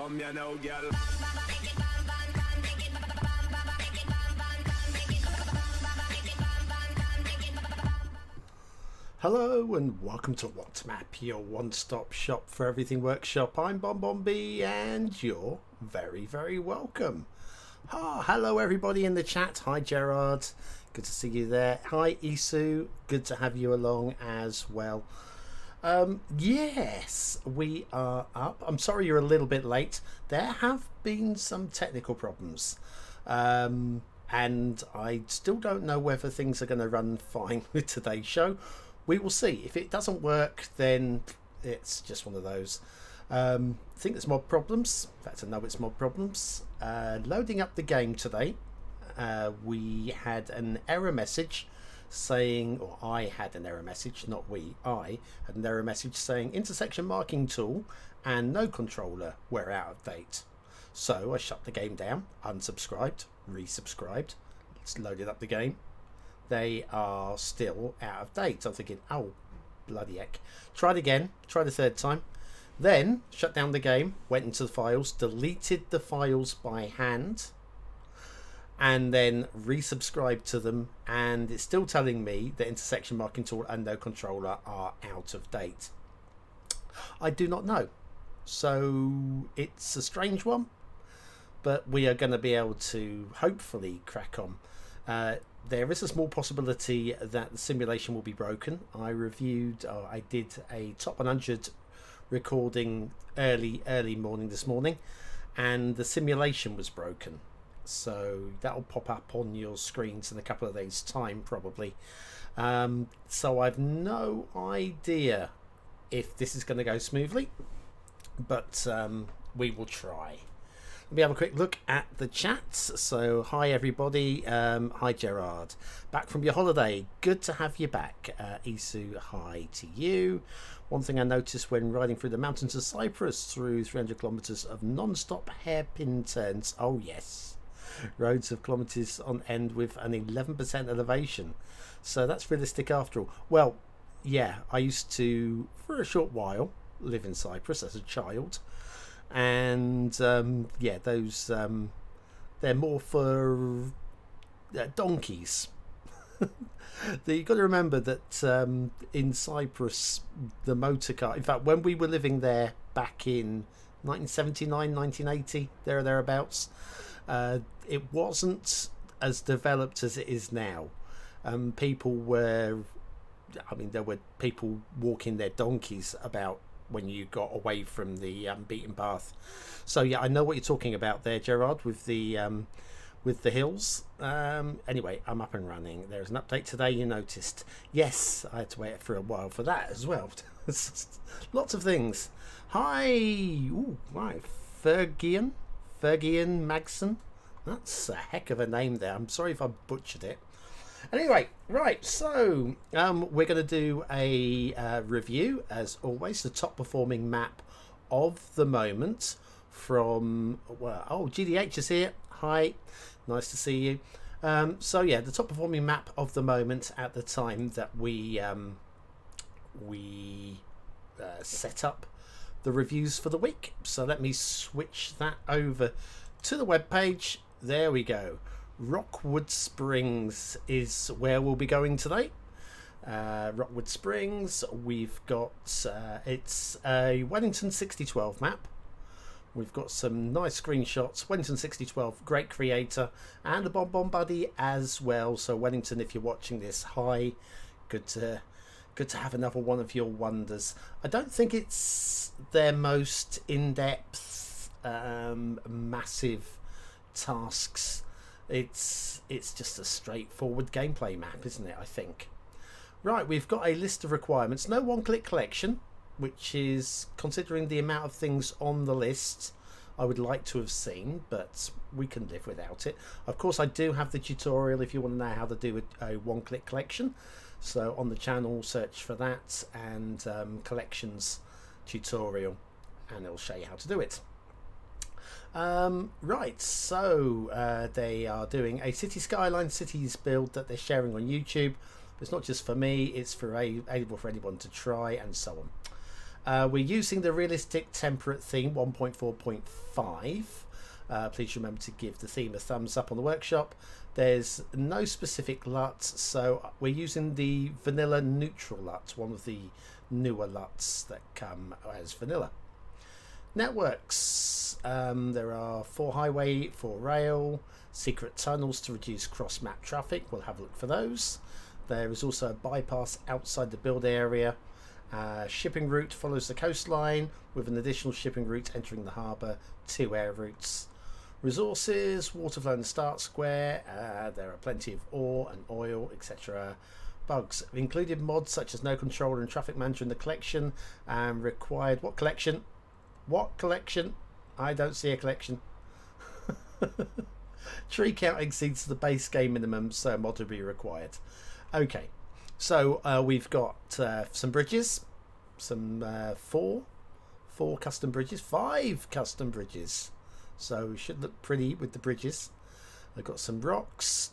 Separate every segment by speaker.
Speaker 1: Come here now, girl.
Speaker 2: Hello and welcome to WhatMap, your one-stop shop for everything workshop. I'm BonBonB and you're very welcome. Hello everybody in the chat. Hi Gerard, good to see you there. Hi Isu, good to have you along as well. Yes, we are up. I'm sorry you're a little bit late. There have been some technical problems. And I still don't know whether things are going to run fine with today's show. We will see. If it doesn't work, then it's just one of those. I think there's mod problems. In fact, I know it's mod problems. Loading up the game today, we had an error message saying, or I had an error message, not we, I had an error message saying intersection marking tool and no controller were out of date. So I shut the game down, unsubscribed, resubscribed, loaded up the game. They are still out of date. I'm thinking, oh, bloody heck. Tried again, tried the third time. Then shut down the game, went into the files, deleted the files by hand, and then resubscribed to them. And it's still telling me that intersection marking tool and no controller are out of date. I do not know. So it's a strange one, but we are going to be able to hopefully crack on. There is a small possibility that the simulation will be broken. I did a top 100 recording early morning this morning, and the simulation was broken. So that'll pop up on your screens in a couple of days' time, probably. So I've no idea if this is going to go smoothly, but we will try. Let me have a quick look at the chats. So hi everybody. Hi Gerard, back from your holiday, good to have you back. Isu, hi to you. One thing I noticed when riding through the mountains of Cyprus through 300 kilometers of non-stop hairpin turns, oh yes, roads of kilometers on end with an 11% elevation, so that's realistic after all. Well, yeah, I used to for a short while live in Cyprus as a child. And yeah, those they're more for donkeys. You've got to remember that in Cyprus, the motor car, in fact, when we were living there back in 1979, 1980, there or thereabouts, it wasn't as developed as it is now. There were people walking their donkeys about when you got away from the beaten path. So yeah, I know what you're talking about there, Gerard, with the hills. Anyway, I'm up and running. There's an update today, you noticed. Yes, I had to wait for a while for that as well. Lots of things. Hi. Ooh, right. Fergian Magson. That's a heck of a name there. I'm sorry if I butchered it. Anyway, right, so we're going to do a review, as always, the top performing map of the moment from, well, oh, GDH is here. Hi, nice to see you. So yeah, the top performing map of the moment at the time that we set up the reviews for the week. So let me switch that over to the webpage. There we go. Rockwood Springs is where we'll be going today. Rockwood Springs, we've got it's a Wellington 6012 map. We've got some nice screenshots. Wellington 6012, great creator, and a BonBonBuddy as well. So Wellington, if you're watching this, hi, good to have another one of your wonders. I don't think it's their most in-depth, massive tasks. It's just a straightforward gameplay map, isn't it, I think. Right, we've got a list of requirements. No one-click collection, which is, considering the amount of things on the list, I would like to have seen, but we can live without it. Of course, I do have the tutorial if you want to know how to do a one-click collection. So on the channel, search for that and collections tutorial, and it'll show you how to do it. Right, so they are doing a Cities Skylines cities build that they're sharing on YouTube. But it's not just for me, it's for able for anyone to try, and so We're using the realistic temperate theme 1.4.5. Please remember to give the theme a thumbs up on the workshop. There's no specific LUT, so we're using the vanilla neutral LUT, one of the newer LUTs that come as vanilla. Networks, there are 4 highway, 4 rail, secret tunnels to reduce cross-map traffic. We'll have a look for those. There is also a bypass outside the build area. Shipping route follows the coastline with an additional shipping route entering the harbour, 2 air routes. Resources, water flow in the start square, there are plenty of ore and oil, etc. Bugs, we've included mods such as no controller and traffic manager in the collection, and required, what collection? What collection? I don't see a collection. Tree count exceeds the base game minimum, so a mod will be required. Okay, so we've got some bridges, some 4 custom bridges, 5 custom bridges. So we should look pretty with the bridges. I've got some rocks,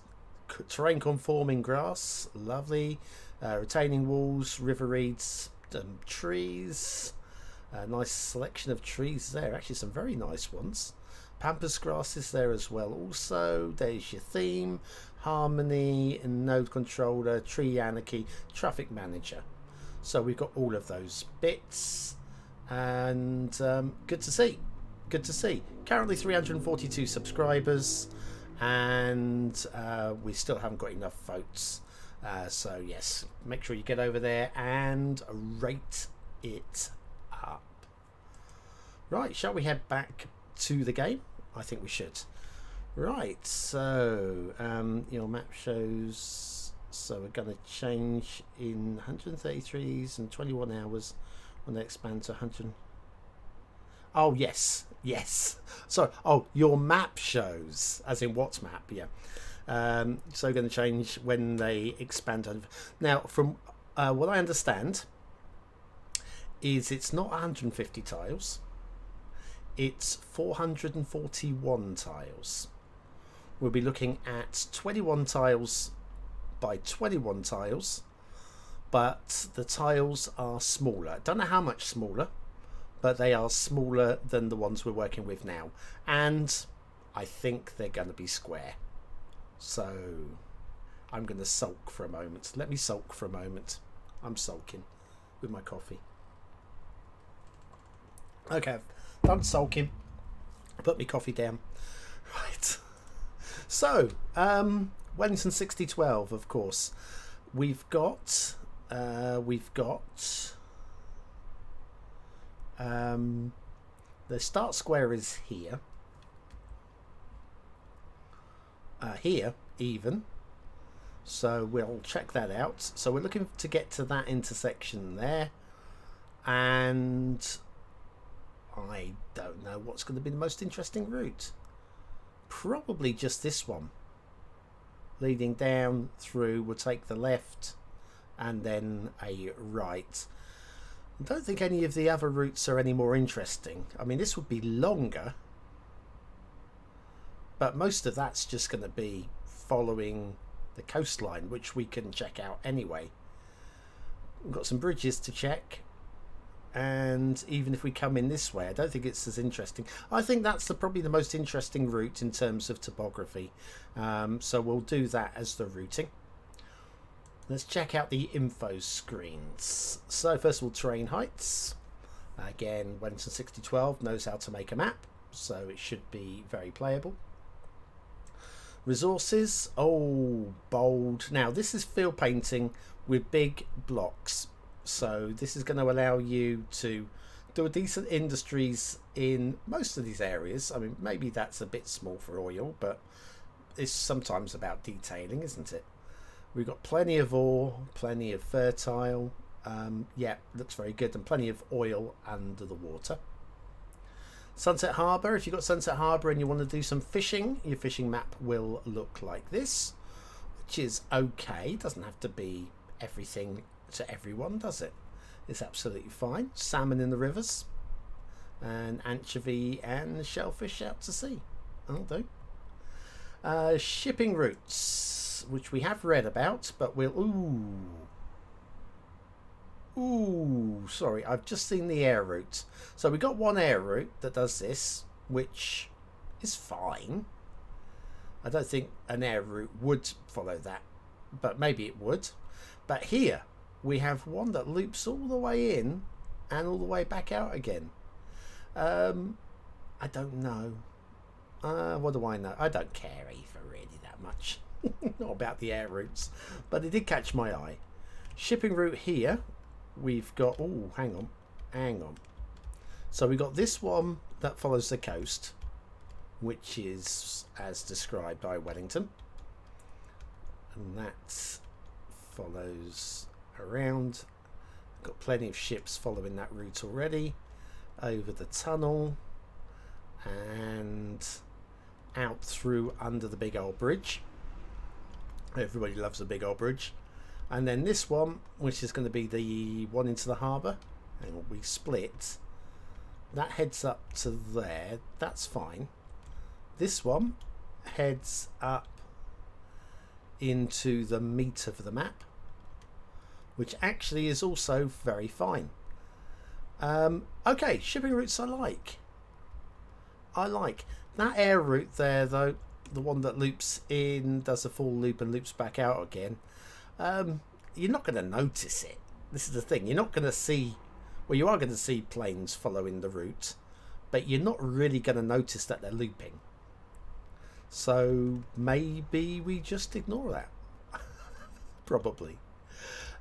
Speaker 2: terrain conforming grass, lovely, retaining walls, river reeds, trees, a nice selection of trees there, actually some very nice ones. Pampas grass is there as well. Also, there's your theme, harmony, and node controller, tree anarchy, traffic manager. So we've got all of those bits, and good to see. Good to see. Currently 342 subscribers, and we still haven't got enough votes. So yes, make sure you get over there and rate it up. Right, shall we head back to the game? I think we should. Right, so your map shows, so we're going to change in 133s and 21 hours when they expand to 100. Oh yes, yes. Sorry. Oh, your map shows, as in what map? Yeah. So going to change when they expand. Now, from what I understand, is it's not 150 tiles. It's 441 tiles. We'll be looking at 21 tiles by 21 tiles, but the tiles are smaller. Don't know how much smaller, but they are smaller than the ones we're working with now, and I think they're going to be square. So I'm going to sulk for a moment. Let me sulk for a moment. I'm sulking with my coffee. Okay, done sulking. Put my coffee down. Right. So Wellington 6012, of course. We've got the start square is here. Here even. So we'll check that out. So we're looking to get to that intersection there, and I don't know what's going to be the most interesting route. Probably just this one. Leading down through, we'll take the left and then a right. I don't think any of the other routes are any more interesting. I mean, this would be longer, but most of that's just going to be following the coastline, which we can check out anyway. We've got some bridges to check, and even if we come in this way, I don't think it's as interesting. I think that's probably the most interesting route in terms of topography, so we'll do that as the routing. Let's check out the info screens. So first of all, terrain heights. Again, Wellington 6012 knows how to make a map, so it should be very playable. Resources, oh, bold. Now this is field painting with big blocks, so this is going to allow you to do a decent industries in most of these areas. I mean, maybe that's a bit small for oil, but it's sometimes about detailing, isn't it? We've got plenty of ore, plenty of fertile, yeah, looks very good, and plenty of oil under the water. Sunset Harbour, if you've got Sunset Harbour and you want to do some fishing, your fishing map will look like this, which is okay. Doesn't have to be everything to everyone, does it? It's absolutely fine. Salmon in the rivers, and anchovy and shellfish out to sea. That'll do. Shipping routes, which we have read about, but we'll... Ooh, sorry, I've just seen the air route. So we got one air route that does this, which is fine. I don't think an air route would follow that, but maybe it would. But here we have one that loops all the way in and all the way back out again. I don't know. What do I know? I don't care either really that much. Not about the air routes, but it did catch my eye. Shipping route here, we've got, oh, hang on. So we got this one that follows the coast, which is as described by Wellington, and that follows around. Got plenty of ships following that route already, over the tunnel and out through under the big old bridge. Everybody loves a big old bridge. And then this one, which is going to be the one into the harbour, and we split, that heads up to there. That's fine. This one heads up into the meat of the map, which actually is also very fine. Okay, shipping routes I like. That air route there though, the one that loops in, does a full loop and loops back out again. You're not going to notice it. This is the thing. You're not going to see, well, you are going to see planes following the route, but you're not really going to notice that they're looping. So maybe we just ignore that. Probably.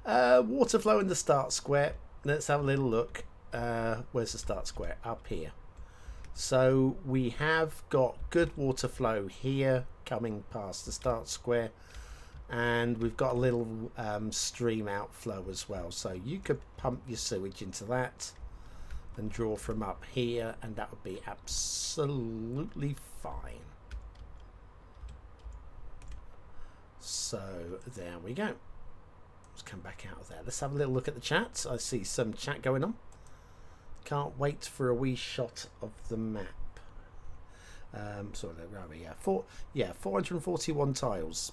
Speaker 2: Water flow in the start square. Let's have a little look. Where's the start square? Up here. So we have got good water flow here coming past the start square, and we've got a little stream outflow as well, so you could pump your sewage into that and draw from up here, and that would be absolutely fine. So there we go. Let's come back out of there. Let's have a little look at the chat. I see some chat going on. Can't wait for a wee shot of the map. So where are we? 441 tiles,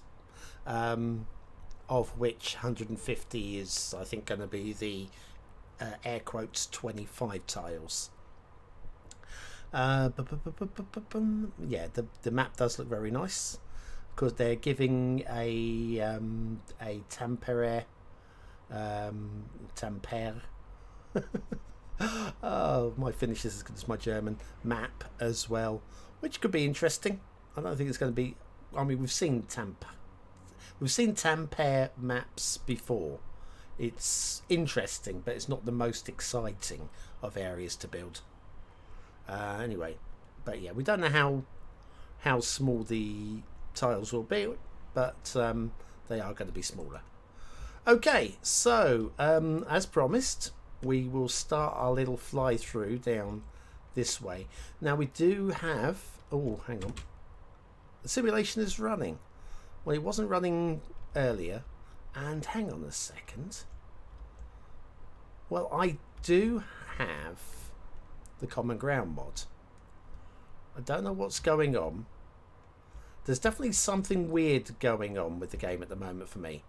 Speaker 2: of which 150 is, I think, going to be the air quotes 25 tiles. Yeah, the map does look very nice, because they're giving a Tampere oh, my Finnish is as good as my German map as well, which could be interesting. I don't think it's going to be, I mean, we've seen Tampere maps before. It's interesting, but it's not the most exciting of areas to build. Anyway, but yeah, we don't know how small the tiles will be, but they are going to be smaller. Okay, so as promised, we will start our little fly through down this way. Now we do have, oh, hang on, the simulation is running. Well, it wasn't running earlier, and hang on a second. Well, I do have the common ground mod. I don't know what's going on. There's definitely something weird going on with the game at the moment for me,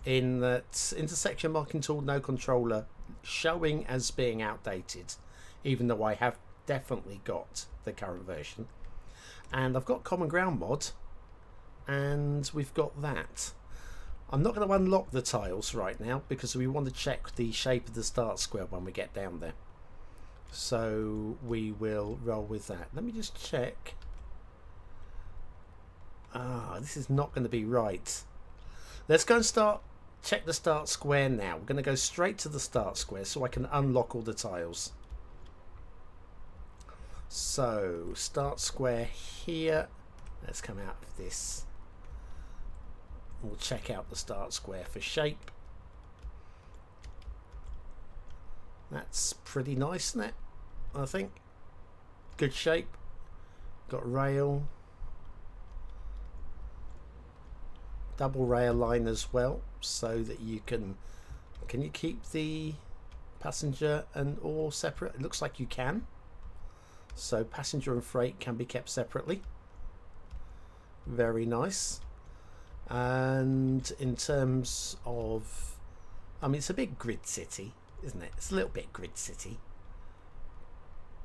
Speaker 2: in that intersection marking tool no controller showing as being outdated, even though I have definitely got the current version, and I've got common ground mod, and we've got that. I'm not going to unlock the tiles right now because we want to check the shape of the start square when we get down there, so we will roll with that. Let me just check. This is not going to be right. Let's go and check the start square now. We're going to go straight to the start square so I can unlock all the tiles. So start square here. Let's come out of this. We'll check out the start square for shape. That's pretty nice, isn't it? I think. Good shape. Got rail. Double rail line as well, so that you can you keep the passenger and ore separate? It looks like you can. So passenger and freight can be kept separately. Very nice. And in terms of, I mean, it's a big grid city. isn't it? It's a little bit Grid City.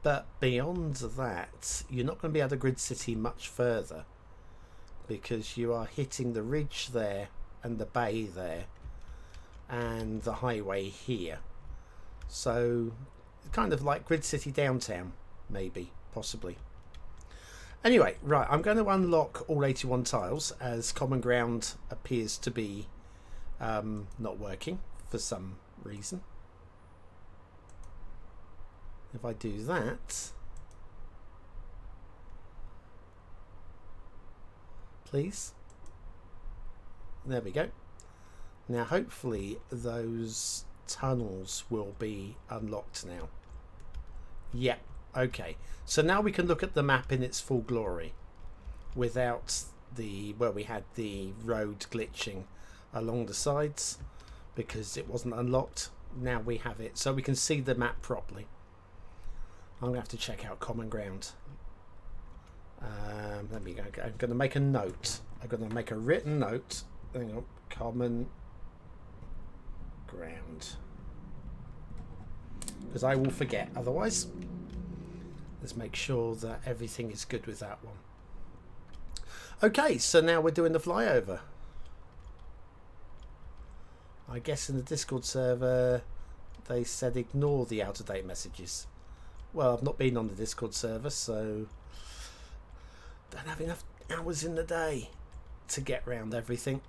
Speaker 2: But beyond that, you're not going to be able to Grid City much further, because you are hitting the ridge there and the bay there and the highway here. So kind of like Grid City Downtown, maybe, possibly. Anyway, right, I'm going to unlock all 81 tiles, as Common Ground appears to be not working for some reason. If I do that, please. There we go. Now hopefully those tunnels will be unlocked now. Yep. Okay, so now we can look at the map in its full glory without the, well, we had the road glitching along the sides because it wasn't unlocked. Now we have it, so we can see the map properly. I'm gonna have to check out Common Ground. Let me go. I'm gonna make a note. I'm gonna make a written note. Hang on, Common Ground, because I will forget otherwise. Let's make sure that everything is good with that one. Okay, so now we're doing the flyover. I guess in the Discord server they said ignore the out-of-date messages. Well, I've not been on the Discord server, so don't have enough hours in the day to get round everything.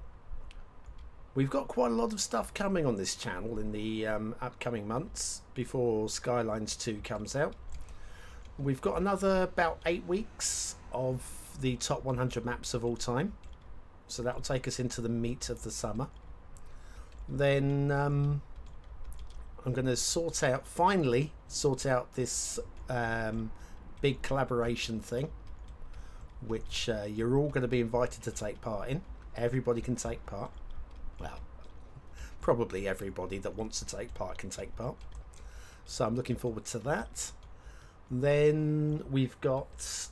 Speaker 2: We've got quite a lot of stuff coming on this channel in the upcoming months before Skylines 2 comes out. We've got another about 8 weeks of the top 100 maps of all time, so that will take us into the meat of the summer. Then I'm going to finally sort out this big collaboration thing, which you're all going to be invited to take part in. Everybody can take part. Well, probably everybody that wants to take part can take part. So I'm looking forward to that. Then we've got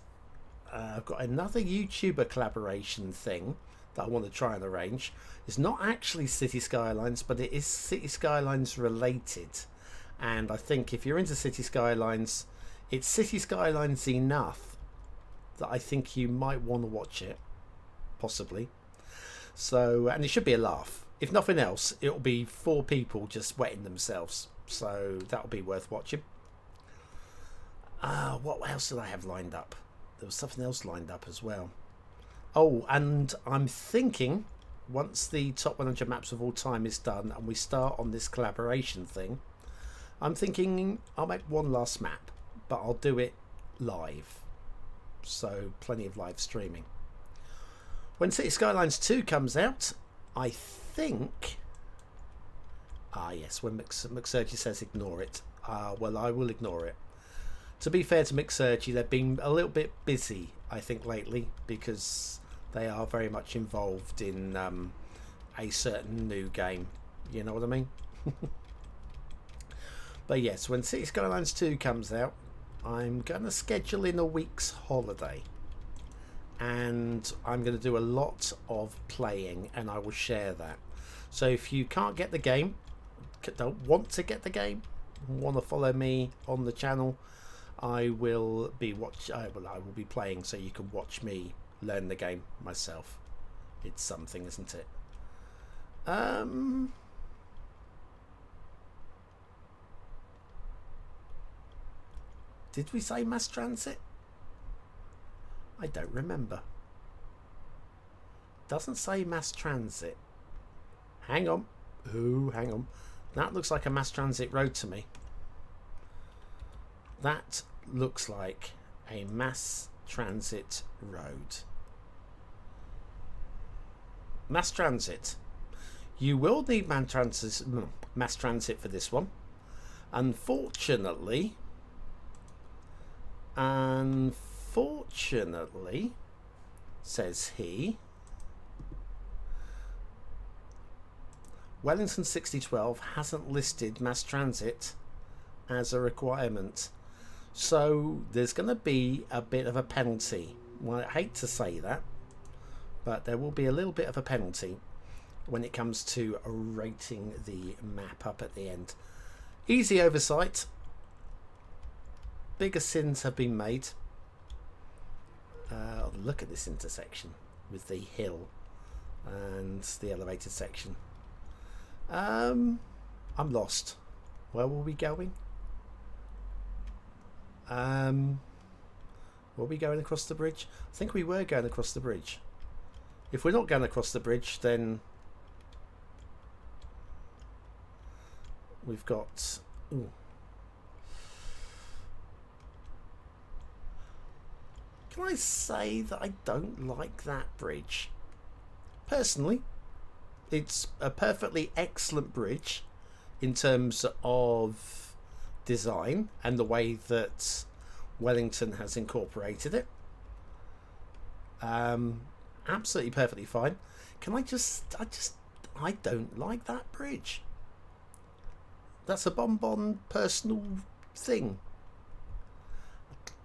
Speaker 2: I've got another YouTuber collaboration thing that I want to try and arrange. It's not actually Cities Skylines, but it is Cities Skylines related. And I think if you're into Cities Skylines, it's Cities Skylines enough that I think you might want to watch it, possibly. So, and it should be a laugh. If nothing else, it'll be 4 people just wetting themselves. So that'll be worth watching. What else did I have lined up? There was something else lined up as well. Oh, and I'm thinking once the top 100 maps of all time is done and we start on this collaboration thing, I'm thinking I'll make one last map, but I'll do it live. So plenty of live streaming. When Cities Skylines 2 comes out, I think... yes, when Mixergy says ignore it. Well, I will ignore it. To be fair to Mixergy, they've been a little bit busy, I think, lately, because they are very much involved in a certain new game. You know what I mean? But yes, when Cities Skylines 2 comes out, I'm going to schedule in a week's holiday. And I'm going to do a lot of playing, and I will share that. So if you can't get the game, don't want to get the game, want to follow me on the channel, I will be I will be playing, so you can watch me learn the game myself. It's something, isn't it? Did we say mass transit? I don't remember. Doesn't say mass transit. Hang on. Ooh, hang on. That looks like a mass transit road to me. That looks like a mass transit road. Mass transit. You will need mass transit for this one. Unfortunately, says he, Wellington 6012 hasn't listed mass transit as a requirement. So there's going to be a bit of a penalty. Well, I hate to say that, but there will be a little bit of a penalty when it comes to rating the map up at the end. Easy oversight. Bigger sins have been made. Look at this intersection with the hill and the elevated section. I'm lost. Where were we going? Were we going across the bridge? I think we were going across the bridge. If we're not going across the bridge, then we've got... Ooh. Can I say that I don't like that bridge? Personally, it's a perfectly excellent bridge in terms of design and the way that Wellington has incorporated it. Absolutely perfectly fine. I don't like that bridge. That's a BonBon personal thing.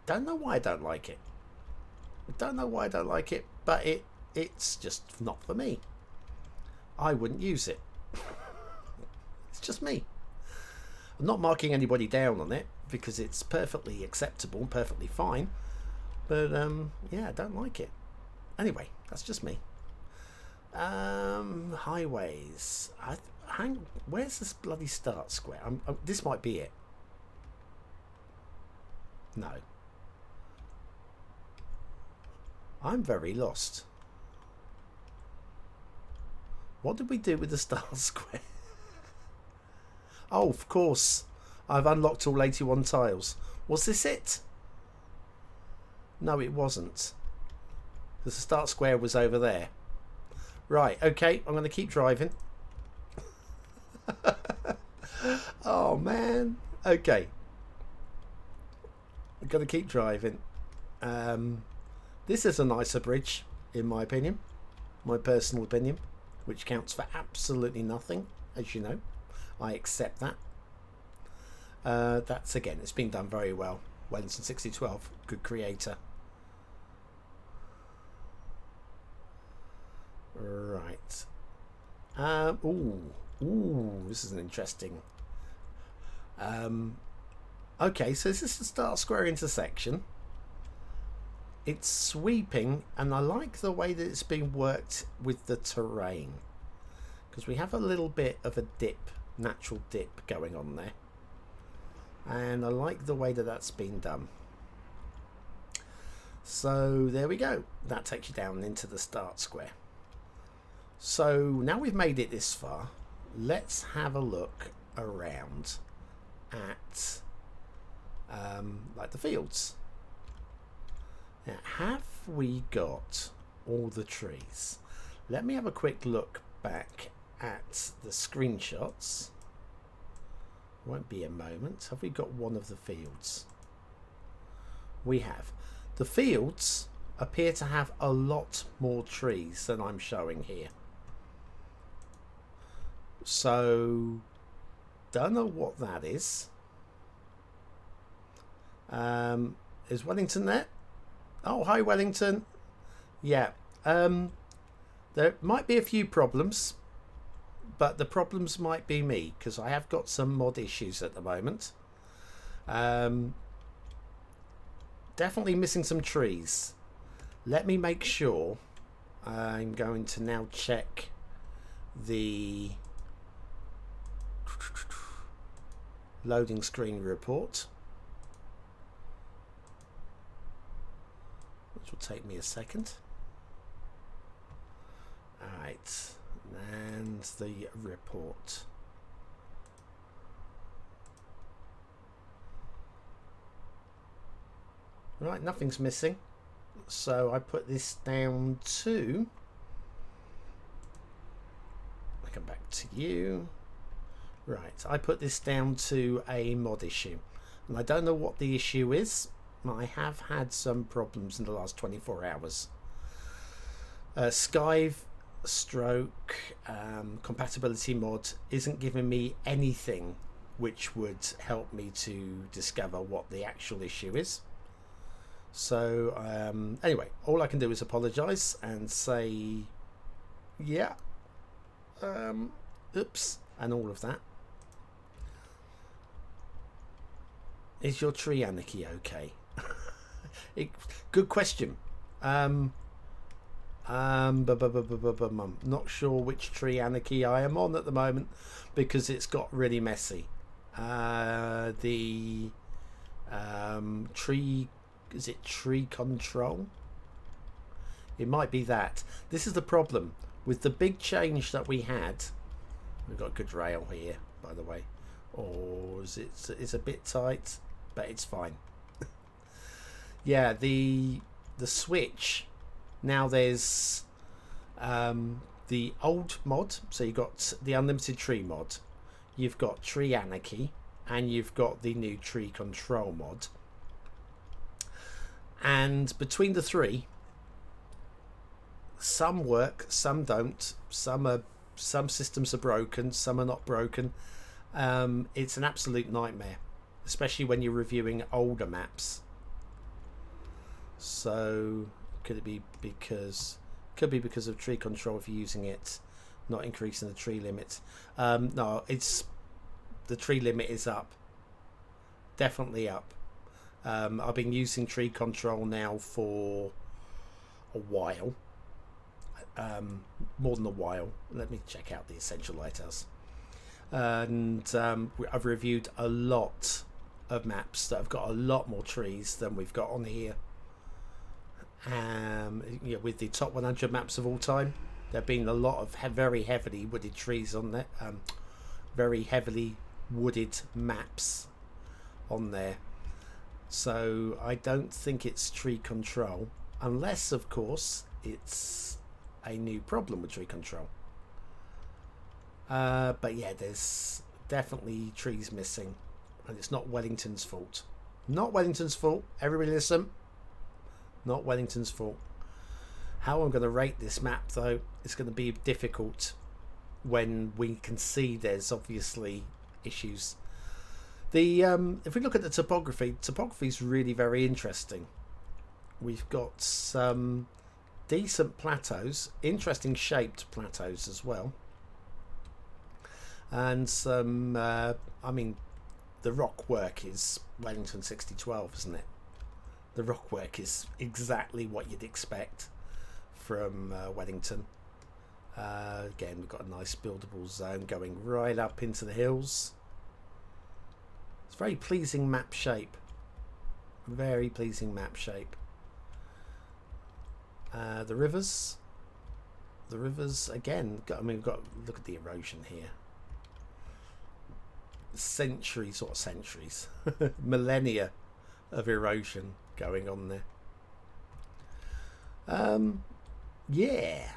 Speaker 2: Don't know why I don't like it. But it's just not for me. I wouldn't use it. It's just me. I'm not marking anybody down on it because it's perfectly acceptable and perfectly fine. But yeah, I don't like it. Anyway, that's just me. Highways. Where's this bloody start square? This might be it. No. I'm very lost. What did we do with the start square? Oh, of course. I've unlocked all 81 tiles. Was this it? No, it wasn't. The start square was over there. Right, okay, I'm going to keep driving. Oh, man. Okay. I'm going to keep driving. This is a nicer bridge, in my opinion. My personal opinion. Which counts for absolutely nothing, as you know. I accept that. That's, again, it's been done very well. Wellington 6012, good creator. Right. Ooh, this is an interesting. Okay, so this is the start square intersection. It's sweeping, and I like the way that it's been worked with the terrain, because we have a little bit of a dip, natural dip going on there, and I like the way that that's been done. So there we go. That takes you down into the start square. So now we've made it this far, let's have a look around at like the fields. Now, have we got all the trees? Let me have a quick look back at the screenshots. Won't be a moment. Have we got one of the fields? We have. The fields appear to have a lot more trees than I'm showing here. So, don't know what that is. Is Wellington there? Oh, hi Wellington. Yeah, there might be a few problems, but the problems might be me, because I have got some mod issues at the moment. Definitely missing some trees. Let me make sure. I'm going to now check the loading screen report, which will take me a second. Alright, and the report. Right, nothing's missing. So I put this down to... I'll come back to you. Right, I put this down to a mod issue. And I don't know what the issue is. I have had some problems in the last 24 hours. Skive stroke compatibility mod isn't giving me anything which would help me to discover what the actual issue is. So anyway, all I can do is apologize and say yeah, oops, and all of that. Is your tree anarchy okay? Good question. Not sure which tree anarchy I am on at the moment because it's got really messy. The tree, is it tree control? It might be that. This is the problem with the big change that we had. We've got a good rail here, by the way. Or is it's a bit tight, but it's fine. Yeah, the switch. Now there's the old mod, so you've got the unlimited tree mod, you've got tree anarchy, and you've got the new tree control mod. And between the three, some work, some don't. Some systems are broken, some are not broken. It's an absolute nightmare, especially when you're reviewing older maps. So could it be because of tree control if you're using it, not increasing the tree limit? No, it's the tree limit is up, definitely up. I've been using tree control now for a while, more than a while. Let me check out the essential lighthouse. And I've reviewed a lot of maps that have got a lot more trees than we've got on here. With the top 100 maps of all time, there have been a lot of very heavily wooded trees on there, very heavily wooded maps on there. So I don't think it's tree control, unless of course it's a new problem with tree control. But yeah, there's definitely trees missing, and it's not Wellington's fault. Not Wellington's fault. Everybody listen. Not Wellington's fault. How I'm going to rate this map, though, is going to be difficult when we can see there's obviously issues. The if we look at the topography is really very interesting. We've got some decent plateaus, interesting shaped plateaus as well, and some. I mean, the rock work is Wellington 6012, isn't it? The rock work is exactly what you'd expect from Wellington. Again, we've got a nice buildable zone going right up into the hills. It's very pleasing map shape. Very pleasing map shape. The rivers again. We've got look at the erosion here. Centuries, millennia of erosion going on there. Yeah,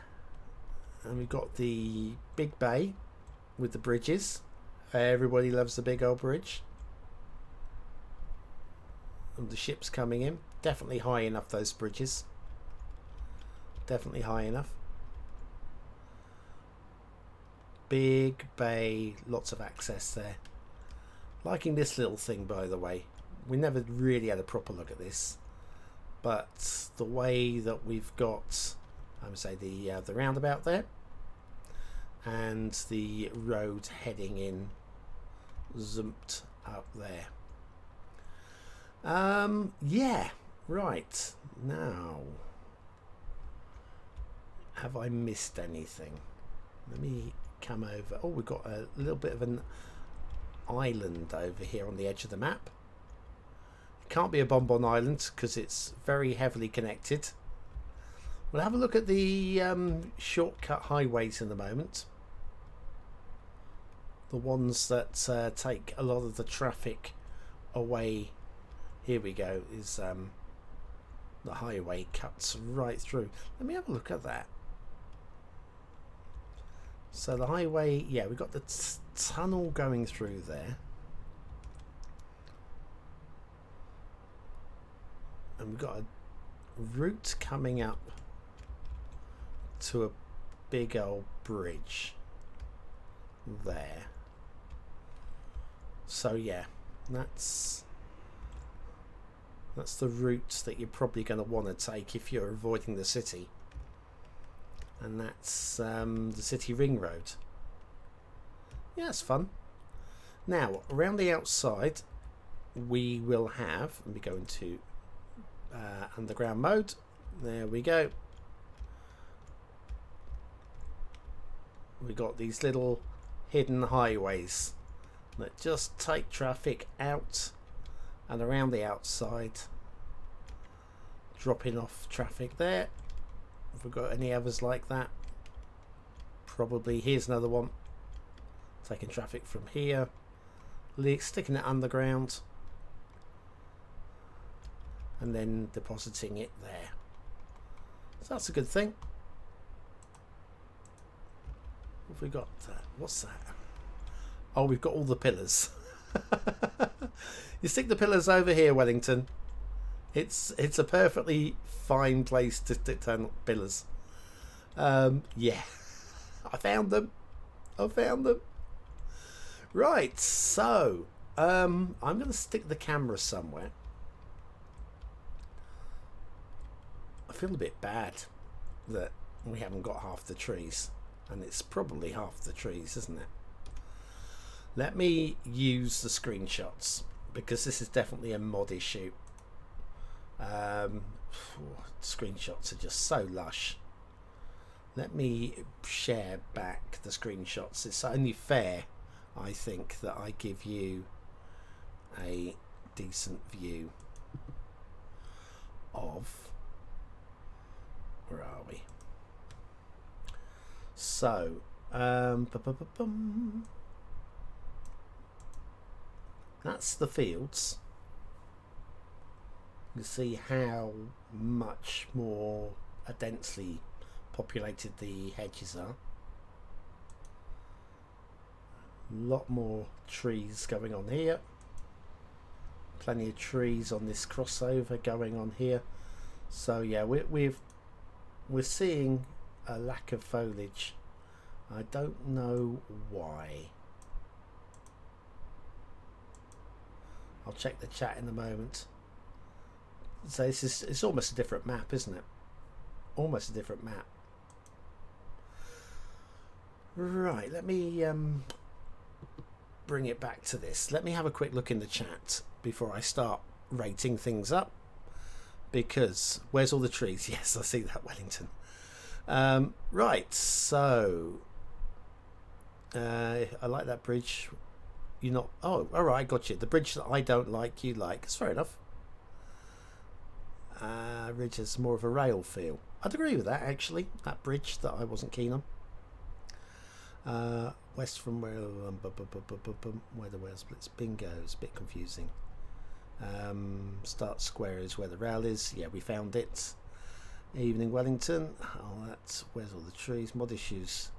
Speaker 2: and we've got the big bay with the bridges. Everybody loves the big old bridge, and the ships coming in. Definitely high enough, those bridges. Definitely high enough. Big bay, lots of access there. Liking this little thing, by the way. We never really had a proper look at this, but the way that we've got, I would say, the roundabout there, and the road heading in, zoomed up there. Yeah, right. Now, have I missed anything? Let me come over. Oh, we've got a little bit of an island over here on the edge of the map. It can't be a BonBon Island because it's very heavily connected. We'll have a look at the shortcut highways in a moment. The ones that take a lot of the traffic away. Here we go. Is the highway cuts right through. Let me have a look at that. So the highway, yeah, we've got the tunnel going through there. And we've got a route coming up to a big old bridge there. So yeah, that's the route that you're probably going to want to take if you're avoiding the city. And that's the city ring road. Yeah, it's fun. Now, around the outside, we will have, let me go into underground mode. There we go. We got these little hidden highways that just take traffic out and around the outside, dropping off traffic there. Have we got any others like that? Probably. Here's another one, taking traffic from here, sticking it underground, and then depositing it there. So that's a good thing. What have we got? What's that? Oh, we've got all the pillars. You stick the pillars over here, Wellington. It's a perfectly fine place to stick pillars. Yeah, I found them. Right, so I'm going to stick the camera somewhere. I feel a bit bad that we haven't got half the trees, and it's probably half the trees, isn't it? Let me use the screenshots, because this is definitely a mod issue. Screenshots are just so lush. Let me share back the screenshots. It's only fair, I think, that I give you a decent view of, where are we? So that's the fields. You see how much more densely populated the hedges are. A lot more trees going on here. Plenty of trees on this crossover going on here. So yeah, we're seeing a lack of foliage. I don't know why. I'll check the chat in a moment. So it's almost a different map, isn't it? Almost a different map. Right, let me bring it back to this. Let me have a quick look in the chat before I start rating things up. Because where's all the trees? Yes, I see that, Wellington. Right, so I like that bridge. You're not. Oh, all right, got you. The bridge that I don't like, you like. It's fair enough. Ridge has more of a rail feel. I'd agree with that, actually. That bridge that I wasn't keen on. West from where the rail splits. Bingo. It's a bit confusing. Start square is where the rail is. Yeah, we found it. Evening, Wellington. Oh, that's where's all the trees? Mod issues.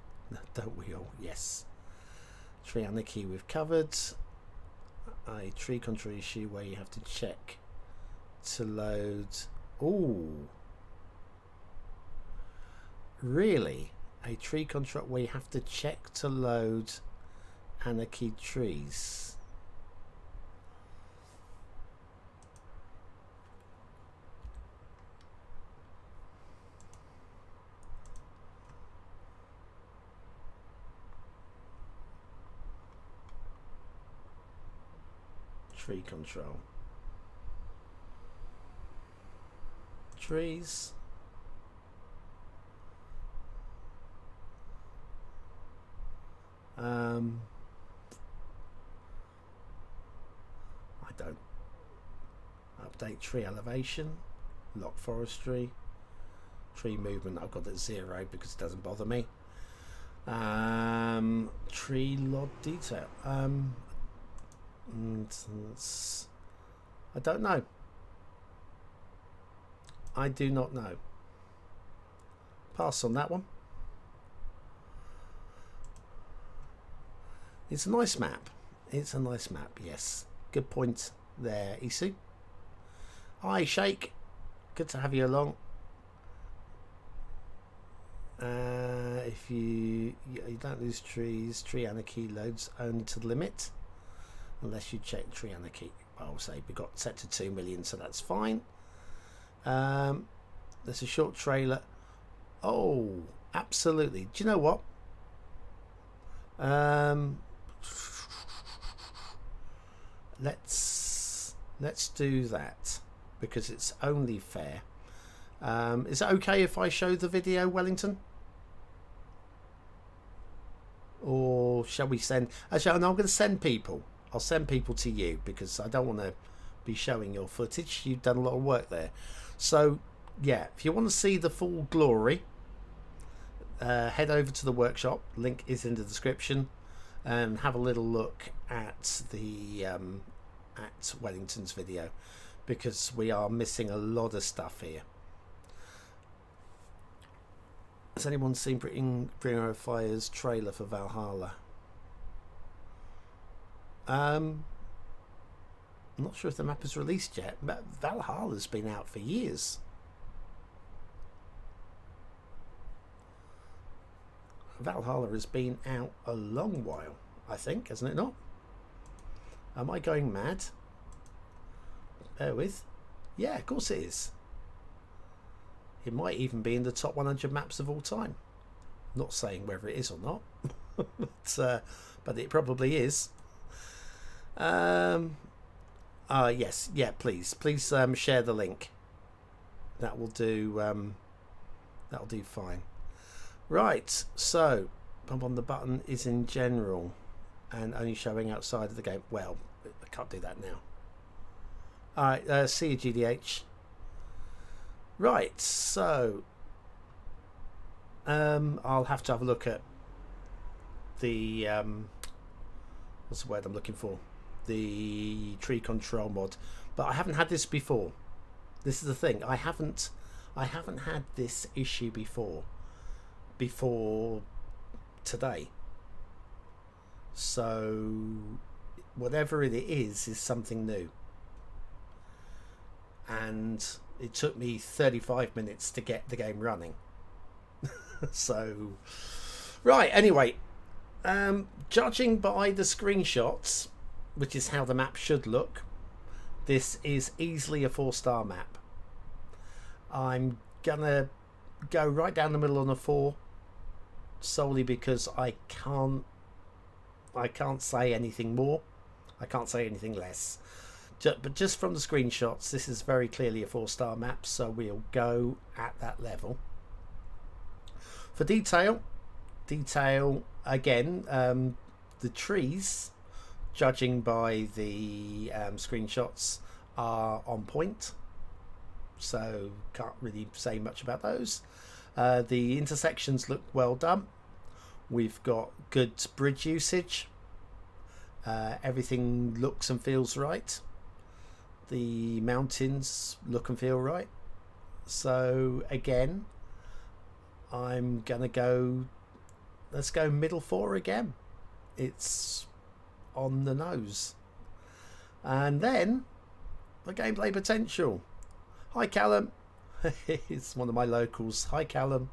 Speaker 2: Don't we all? Yes. Tree anarchy we've covered. A tree control issue where you have to check to load. Ooh, really? A tree control where you have to check to load anarchy trees. Tree control. Trees. I don't update tree elevation, lock forestry, tree movement. I've got it 0 because it doesn't bother me. Tree log detail. I don't know. I do not know. Pass on that one. It's a nice map. It's a nice map, yes. Good point there, Isu. Hi, Shake. Good to have you along. If you don't lose trees, tree anarchy loads only to the limit. Unless you check tree anarchy. I'll say we got set to 2 million, so that's fine. There's a short trailer. Oh, absolutely. Do you know what? Let's Let's do that because it's only fair. Is it okay if I show the video, Wellington? Or shall we send... Actually, no, I'm going to send people. I'll send people to you because I don't want to be showing your footage. You've done a lot of work there. So, yeah, if you want to see the full glory, head over to the workshop. Link is in the description. And have a little look at the at Wellington's video because we are missing a lot of stuff here. Has anyone seen Bringer of Fire's trailer for Valhalla? I'm not sure if the map is released yet, but Valhalla's been out for years. Valhalla has been out a long while, I think, hasn't it not? Am I going mad? Bear with. Yeah, of course it is. It might even be in the top 100 maps of all time. Not saying whether it is or not, but it probably is. Yes, yeah, please share the link. That will do. That'll do fine. Right, so pump on the button is in general and only showing outside of the game. Well, I can't do that now. All right, see you, GDH. Right, so I'll have to have a look at the what's the word I'm looking for? The tree control mod, but I haven't had this before. This is the thing. I haven't had this issue before today. So whatever it is something new. And it took me 35 minutes to get the game running. So, right, anyway, judging by the screenshots, which is how the map should look, this is easily a 4-star map. I'm gonna go right down the middle on a 4, solely because I can't say anything more. I can't say anything less. But just from the screenshots, this is very clearly a 4-star map, so we'll go at that level. For detail again, the trees, judging by the screenshots, are on point, so can't really say much about those. The intersections look well done. We've got good bridge usage. Everything looks and feels right. The mountains look and feel right. So again, I'm gonna go, let's go middle 4 again. It's on the nose. And then the gameplay potential. Hi Callum. It's one of my locals. Hi Callum,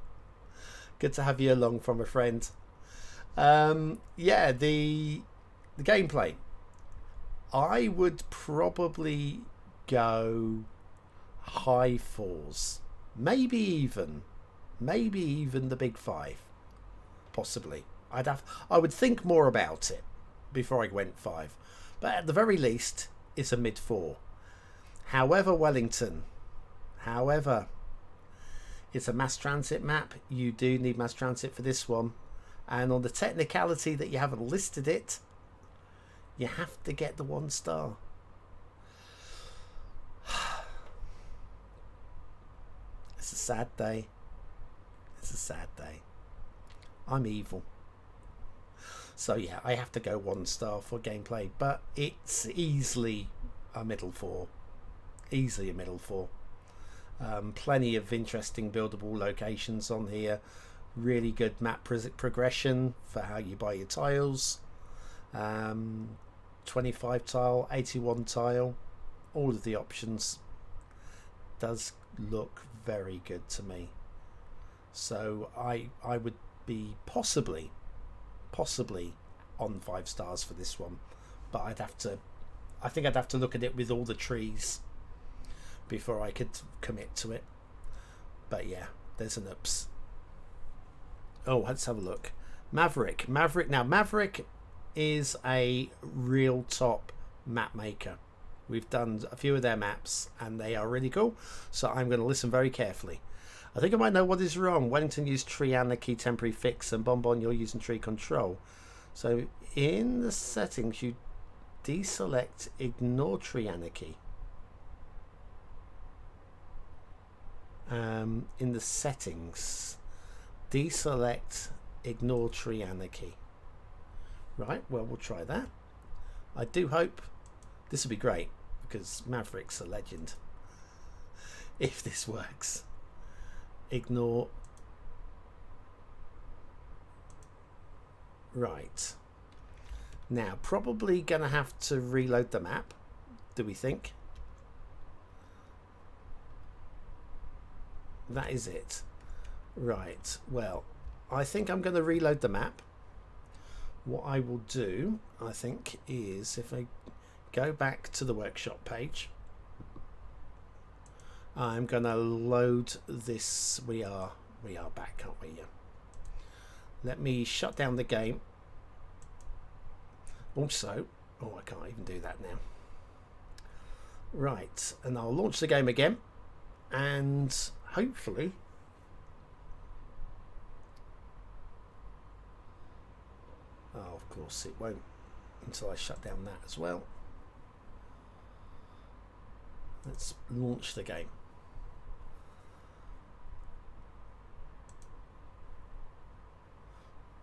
Speaker 2: good to have you along from a friend. Yeah, the gameplay, I would probably go high 4s, maybe even the big 5, possibly. I would think more about it before I went 5, but at the very least it's a mid 4. However, Wellington, it's a mass transit map. You do need mass transit for this one, and on the technicality that you haven't listed it, you have to get the 1 star. It's a sad day. It's a sad day. I'm evil. So yeah, I have to go 1 star for gameplay, but it's easily a middle 4. Easily a middle 4. Plenty of interesting buildable locations on here. Really good map progression for how you buy your tiles. 25 tile, 81 tile, all of the options. Does look very good to me. So I would be possibly on 5 stars for this one, but I think I'd have to look at it with all the trees before I could commit to it. But yeah, there's an ups. Oh, let's have a look. Maverick. Now Maverick is a real top map maker. We've done a few of their maps and they are really cool, so I'm going to listen very carefully. I think I might know what is wrong. Wellington used tree anarchy temporary fix, and BonBon, you're using tree control. So in the settings, you deselect ignore tree anarchy. In the settings, deselect ignore tree anarchy. Right, well, we'll try that. I do hope this will be great, because Maverick's a legend. If this works. Ignore. Right. Now, probably going to have to reload the map, do we think? That is it. Right, well, I think I'm going to reload the map. What I will do, I think, is if I go back to the workshop page, I'm going to load this. We are back, aren't we? Yeah. Let me shut down the game. Also, oh, I can't even do that now. Right, and I'll launch the game again, and hopefully oh, of course it won't until I shut down that as well. Let's launch the game.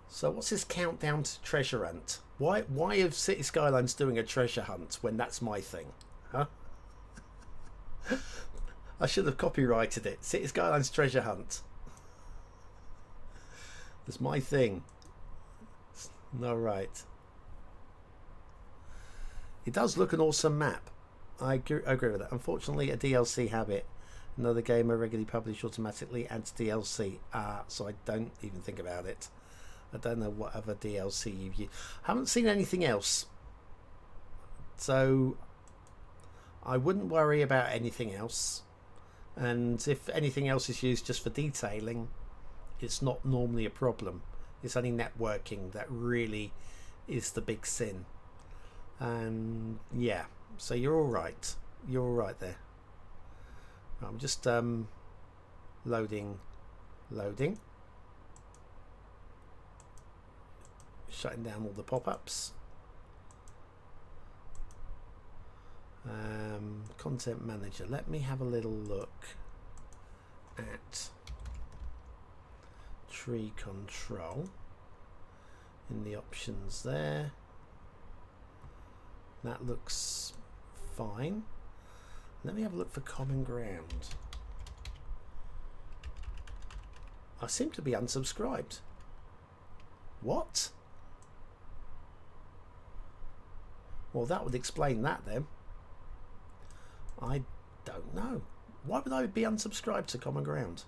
Speaker 2: So what's this countdown to treasure hunt? Why have Cities Skylines doing a treasure hunt when that's my thing? Huh? I should have copyrighted it. Cities Skylines treasure hunt. That's my thing. All right. It does look an awesome map. I agree with that. Unfortunately, a DLC habit. Another game I regularly publish automatically adds DLC. So I don't even think about it. I don't know what other DLC you've used. Haven't seen anything else. So I wouldn't worry about anything else. And if anything else is used just for detailing, it's not normally a problem. It's only networking that really is the big sin. And yeah, so you're all right. You're all right there. I'm just loading. Shutting down all the pop-ups. Content manager. Let me have a little look at tree control in the options there. That looks fine. Let me have a look for common ground. I seem to be unsubscribed. What? Well, that would explain that then. I don't know. Why would I be unsubscribed to common ground?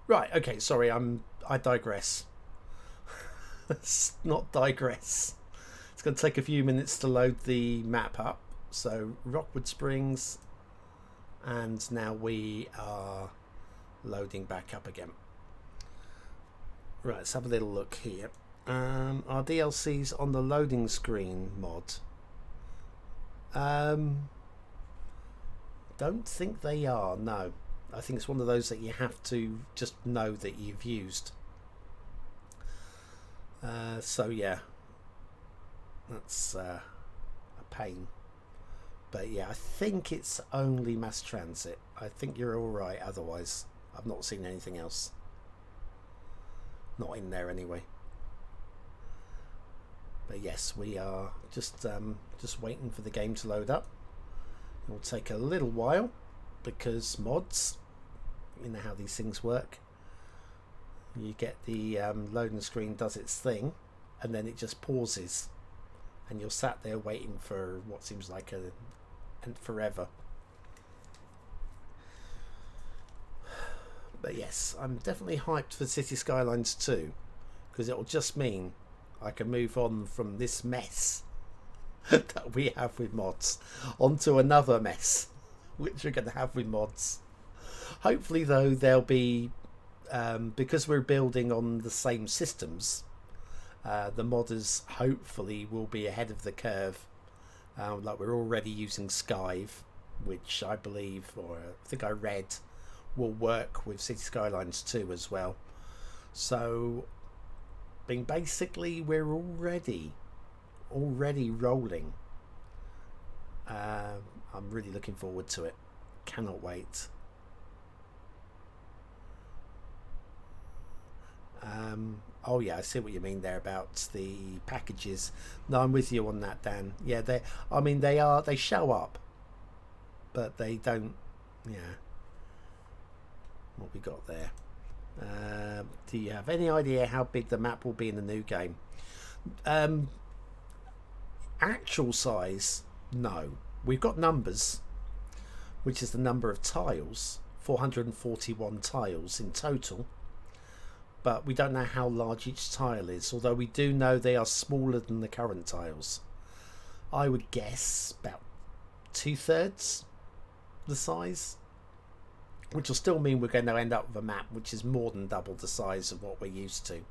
Speaker 2: Right, okay, sorry, I digress. Let's not digress. It's going to take a few minutes to load the map up. So, Rockwood Springs, and now we are loading back up again. Right, let's have a little look here. Are DLCs on the loading screen mod? Don't think they are, no. I think it's one of those that you have to just know that you've used. So yeah, that's a pain. But yeah, I think it's only mass transit. I think you're all right otherwise. I've not seen anything else. Not in there anyway. But yes, we are just waiting for the game to load up. It will take a little while because mods, you know how these things work. You get the loading screen does its thing, and then it just pauses, and you're sat there waiting for what seems like forever. But yes, I'm definitely hyped for Cities Skylines 2, because it will just mean I can move on from this mess that we have with mods onto another mess which we're going to have with mods. Hopefully though there'll be because we're building on the same systems, the modders hopefully will be ahead of the curve Like we're already using Skive, which I believe, or I think I read, will work with Cities Skylines 2 as well. So, being basically we're already rolling. I'm really looking forward to it. Cannot wait. Oh yeah, I see what you mean there about the packages. No, I'm with you on that, Dan. Yeah, they show up, but they don't. Yeah. What we got there? Do you have any idea how big the map will be in the new game? Actual size, no. We've got numbers, which is the number of tiles, 441 tiles in total. But we don't know how large each tile is, although we do know they are smaller than the current tiles. I would guess about 2/3 the size, which will still mean we're going to end up with a map which is more than double the size of what we're used to,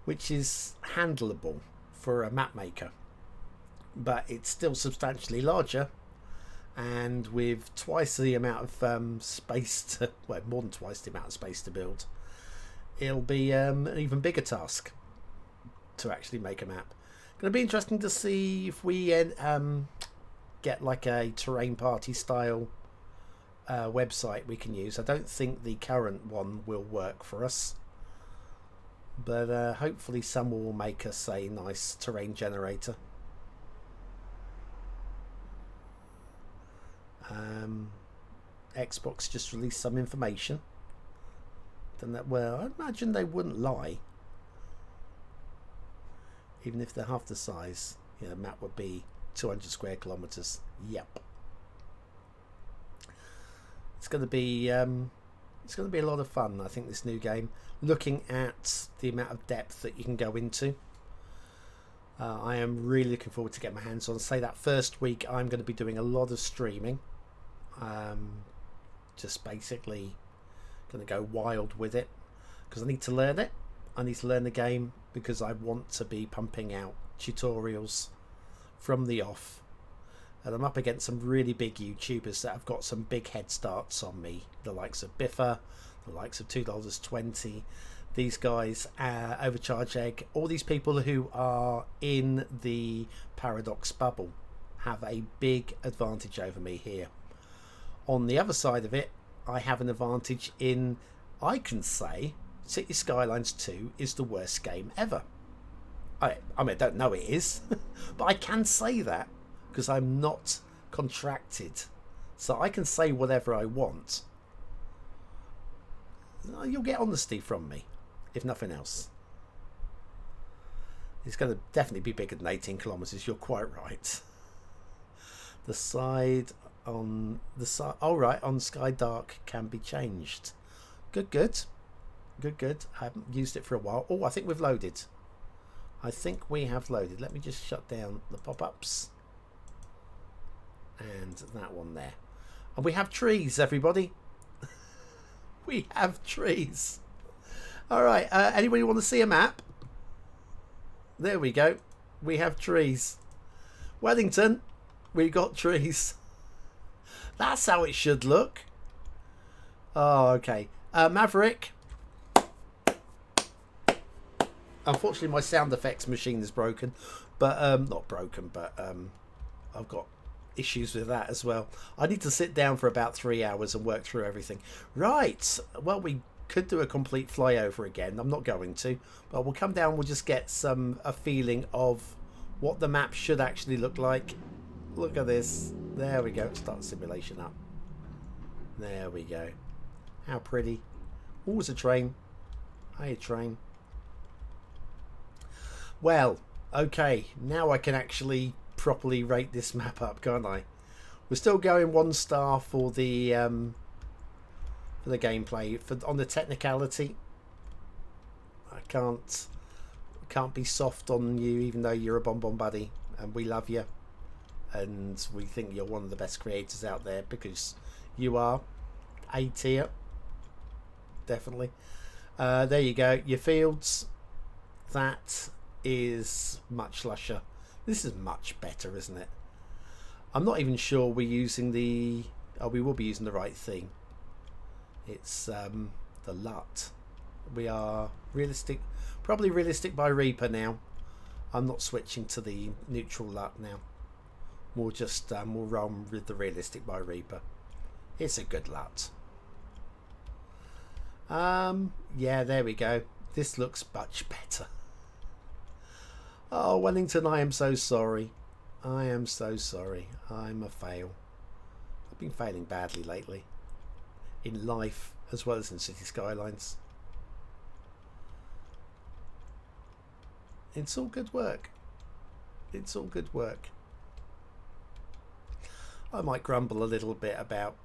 Speaker 2: which is handleable for a map maker. But it's still substantially larger, and with twice the amount of space to, well, more than twice the amount of space to build, it'll be an even bigger task to actually make a map. Going to be interesting to see if we get like a terrain party style website we can use. I don't think the current one will work for us, but hopefully someone will make us a nice terrain generator. Xbox just released some information. Well, I imagine they wouldn't lie, even if they're half the size. Yeah, the map would be 200 square kilometers. Yep. It's going to be a lot of fun, I think, this new game. Looking at the amount of depth that you can go into, I am really looking forward to get my hands on. Say that first week, I'm going to be doing a lot of streaming. Just basically going to go wild with it because I need to learn it. I need to learn the game because I want to be pumping out tutorials from the off, and I'm up against some really big YouTubers that have got some big head starts on me, the likes of Biffa, the likes of $2.20, these guys, Overcharge Egg. All these people who are in the Paradox bubble have a big advantage over me here. On the other side of it, I have an advantage in, I can say Cities Skylines 2 is the worst game ever. I mean, I don't know it is, but I can say that because I'm not contracted. So I can say whatever I want. You'll get honesty from me, if nothing else. It's going to definitely be bigger than 18 kilometers. You're quite right. The side on the side, all right, on Sky Dark can be changed. Good. I haven't used it for a while. Oh, I think we've loaded. I think we have loaded. Let me just shut down the pop-ups and that one there. And we have trees, everybody. We have trees. All right, anybody want to see a map? There we go. We have trees. Wellington, we got trees. That's how it should look. Oh, okay. Maverick. Unfortunately, my sound effects machine is broken. But, not broken, but I've got issues with that as well. I need to sit down for about 3 hours and work through everything. Right. Well, we could do a complete flyover again. I'm not going to. But we'll come down. We'll just get a feeling of what the map should actually look like. Look at this. There we go. Start the simulation up. There we go. How pretty. Oh, it's a train. Hi, train. Well, okay. Now I can actually properly rate this map up, can't I? We're still going 1 star for the gameplay. On the technicality, I can't be soft on you, even though you're a BonBon buddy and we love you. And we think you're one of the best creators out there because you are A tier. Definitely. There you go. Your fields. That is much lusher. This is much better, isn't it? I'm not even sure we're using the... Oh, we will be using the right theme. It's the LUT. We are realistic, probably realistic by Reaper now. I'm not switching to the neutral LUT now. We'll just we'll run with the realistic by Reaper. It's a good LUT. Yeah, there we go. This looks much better. Oh, Wellington, I am so sorry. I am so sorry. I'm a fail. I've been failing badly lately. In life as well as in Cities Skylines. It's all good work. It's all good work. I might grumble a little bit about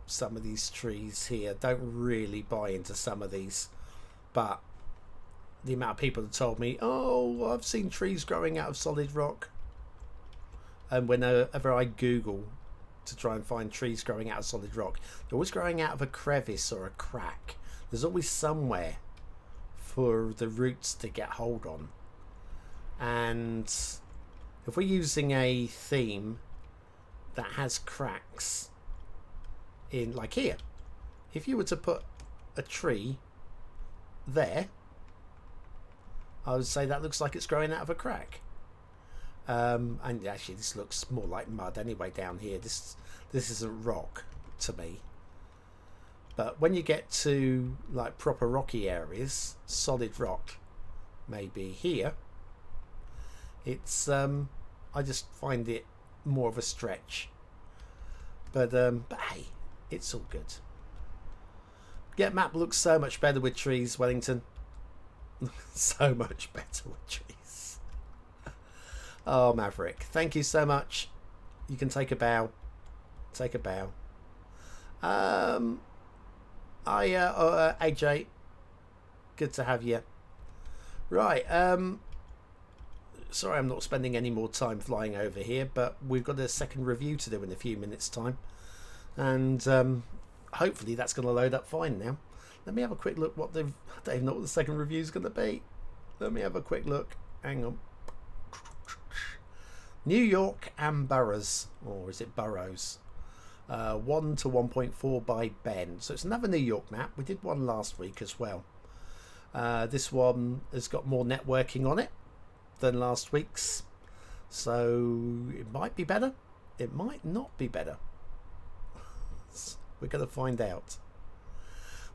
Speaker 2: some of these trees here. Don't really buy into some of these, but the amount of people that told me, oh, I've seen trees growing out of solid rock, and whenever I Google to try and find trees growing out of solid rock, they're always growing out of a crevice or a crack. There's always somewhere for the roots to get hold on. And if we're using a theme that has cracks in, like here, if you were to put a tree there, I would say that looks like it's growing out of a crack. And actually this looks more like mud anyway down here. This isn't rock to me. But when you get to like proper rocky areas, solid rock, maybe here, it's I just find it more of a stretch. But hey, it's all good. Yeah, map looks so much better with trees, Wellington. So much better with trees. Oh, Maverick, thank you so much. You can take a bow. Take a bow. AJ, good to have you. Right, sorry I'm not spending any more time flying over here, but we've got a second review to do in a few minutes time, and hopefully that's going to load up fine now. Let me have a quick look what they've... I don't even know what the second review is going to be. Let me have a quick look. Hang on. New York and boroughs, or is it boroughs? 1 to 1.4 by Ben. So it's another New York map. We did one last week as well. This one has got more networking on it than last week's, so it might be better. It might not be better. We're going to find out.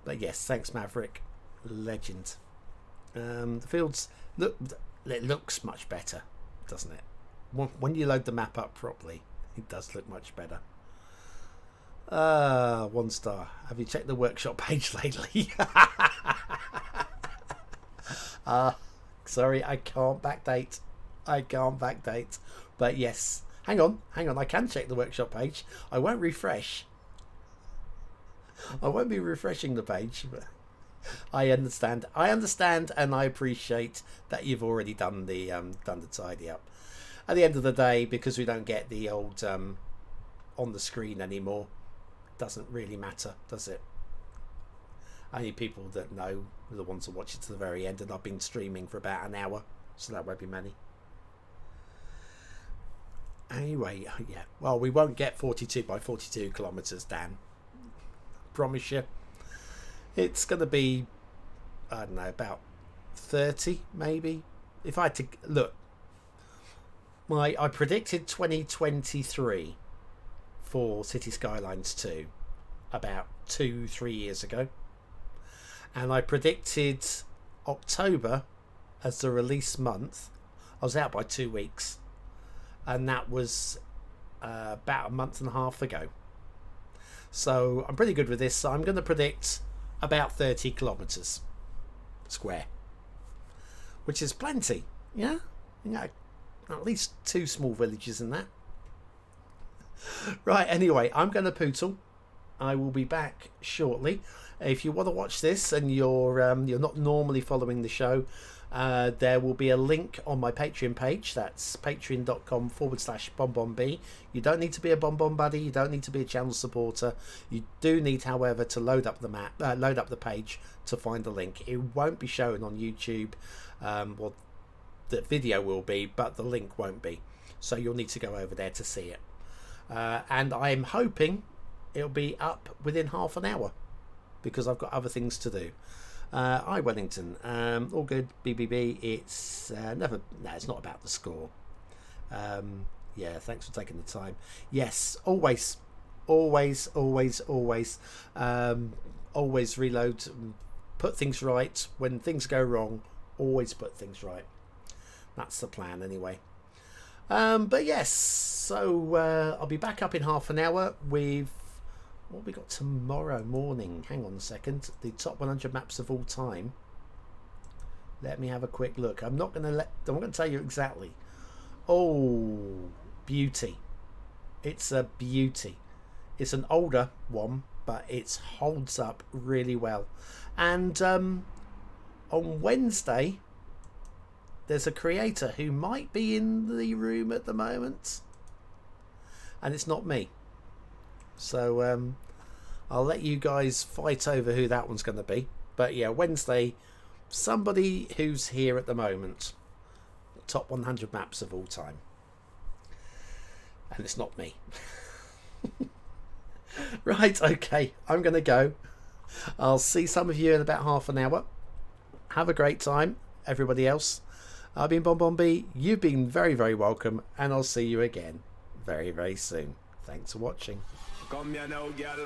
Speaker 2: But yes, thanks Maverick, legend. The fields look, it looks much better, doesn't it? When you load the map up properly, it does look much better. 1 star. Have you checked the workshop page lately? Sorry, I can't backdate. But yes, hang on, I can check the workshop page. I won't refresh. I won't be refreshing the page, but I understand, and I appreciate that you've already done the tidy up. At the end of the day, because we don't get the old on the screen anymore, doesn't really matter, does it? Only people that know are the ones that watch it to the very end, and I've been streaming for about an hour, so that won't be many. Anyway, yeah, well, we won't get 42 by 42 kilometers, Dan. Promise you. It's going to be, I don't know, about 30 maybe. If I had to look, I predicted 2023 for Cities Skylines 2 about 2-3 years ago, and I predicted October as the release month. I was out by 2 weeks, and that was about a month and a half ago. So I'm pretty good with this. So I'm going to predict about 30 kilometers square, which is plenty. Yeah, at least 2 small villages in that. Right, anyway, I'm going to pootle. I will be back shortly. If you want to watch this and you're not normally following the show, there will be a link on my Patreon page. That's patreon.com/BonBonB. You don't need to be a BonBon buddy. You don't need to be a channel supporter. You do need, however, to load up the map, load up the page to find the link. It won't be shown on YouTube. Well, the video will be, but the link won't be. So you'll need to go over there to see it. And I'm hoping it'll be up within half an hour because I've got other things to do. Hi Wellington, all good. BBB. It's never. No, it's not about the score. Yeah, thanks for taking the time. Yes, always reload, put things right when things go wrong. Always put things right. That's the plan anyway. But yes, so I'll be back up in half an hour with what we got tomorrow morning. Hang on a second. The top 100 maps of all time. Let me have a quick look. I'm not going to tell you exactly. Oh, beauty. It's a beauty. It's an older one, but it holds up really well. And on Wednesday, there's a creator who might be in the room at the moment, and it's not me. So I'll let you guys fight over who that one's going to be. But yeah, Wednesday, somebody who's here at the moment. Top 100 maps of all time. And it's not me. Right, okay, I'm going to go. I'll see some of you in about half an hour. Have a great time, everybody else. I've been BonBonB. You've been very, very welcome. And I'll see you again very, very soon. Thanks for watching.
Speaker 1: Come here now, girl.